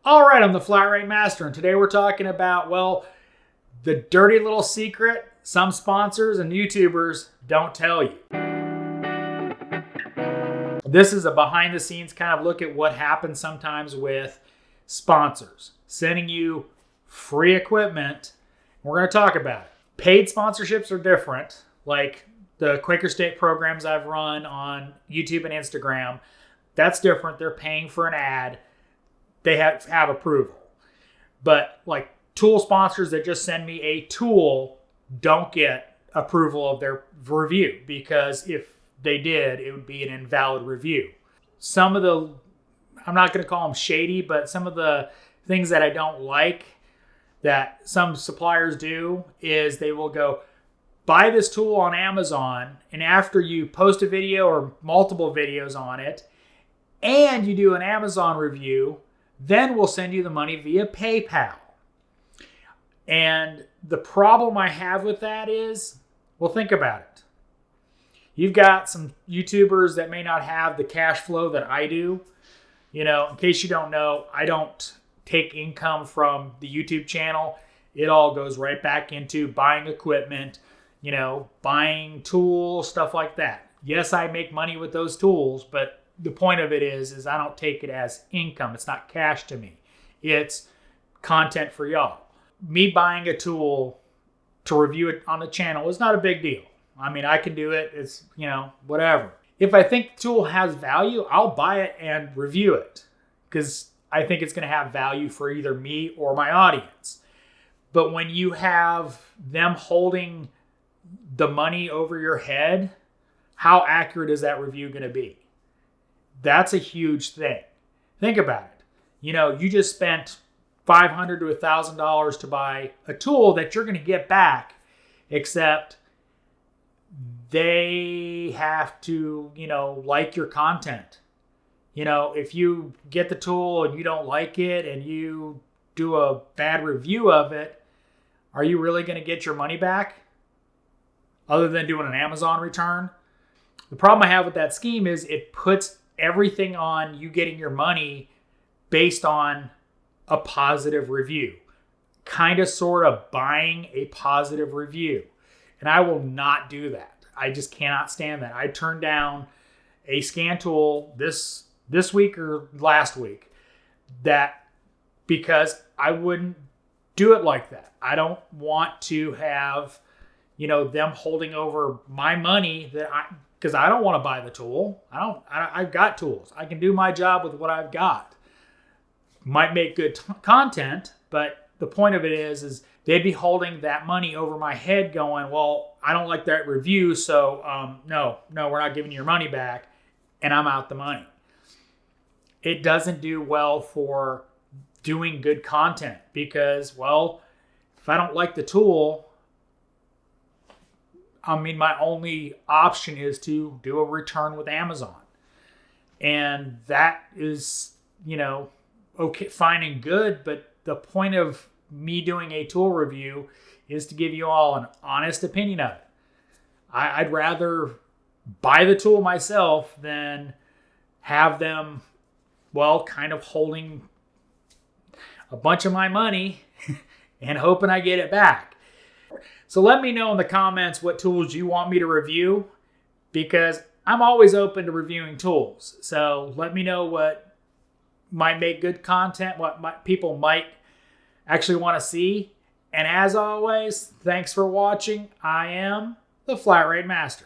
All right, I'm the Flat Rate Master, and today we're talking about, well, the dirty little secret some sponsors and YouTubers don't tell you. This is a behind the scenes kind of look at what happens sometimes with sponsors sending you free equipment. We're going to talk about it. Paid sponsorships are different, like the Quaker State programs I've run on YouTube and Instagram. That's different. They're paying for an ad. They have approval. But like tool sponsors that just send me a tool don't get approval of their review, because if they did, it would be an invalid review. Some of the, I'm not going to call them shady, but some of the things that I don't like that some suppliers do is they will go, buy this tool on Amazon, and after you post a video or multiple videos on it, and you do an Amazon review, then we'll send you the money via PayPal. And the problem I have with that is, well, think about it. You've got some YouTubers that may not have the cash flow that I do. You know, in case you don't know, I don't take income from the YouTube channel. It all goes right back into buying equipment, you know, buying tools, stuff like that. Yes, I make money with those tools, but the point of it is I don't take it as income. It's not cash to me. It's content for y'all. Me buying a tool to review it on the channel is not a big deal. I mean, I can do it. It's, you know, whatever. If I think the tool has value, I'll buy it and review it because I think it's going to have value for either me or my audience. But when you have them holding the money over your head, how accurate is that review going to be? That's a huge thing. Think about it. You know, you just spent $500 to $1,000 to buy a tool that you're going to get back, except they have to, you know, like your content. You know, if you get the tool and you don't like it and you do a bad review of it, are you really going to get your money back other than doing an Amazon return? The problem I have with that scheme is it puts everything on you getting your money based on a positive review, kind of sort of buying a positive review. And I will not do that. I just cannot stand that. I turned down a scan tool this week or last week that because I wouldn't do it like that. I don't want to have, you know, them holding over my money because I don't want to buy the tool. I've got tools. I can do my job with what I've got. Might make good content, but the point of it is they'd be holding that money over my head going, well, I don't like that review, so no, we're not giving you your money back, and I'm out the money. It doesn't do well for doing good content because, well, if I don't like the tool, I mean, my only option is to do a return with Amazon. And that is, you know, okay, fine and good. But the point of me doing a tool review is to give you all an honest opinion of it. I'd rather buy the tool myself than have them, well, kind of holding a bunch of my money and hoping I get it back. So let me know in the comments what tools you want me to review, because I'm always open to reviewing tools. So let me know what might make good content, what people might actually want to see. And as always, thanks for watching. I am the Flat Rate Master.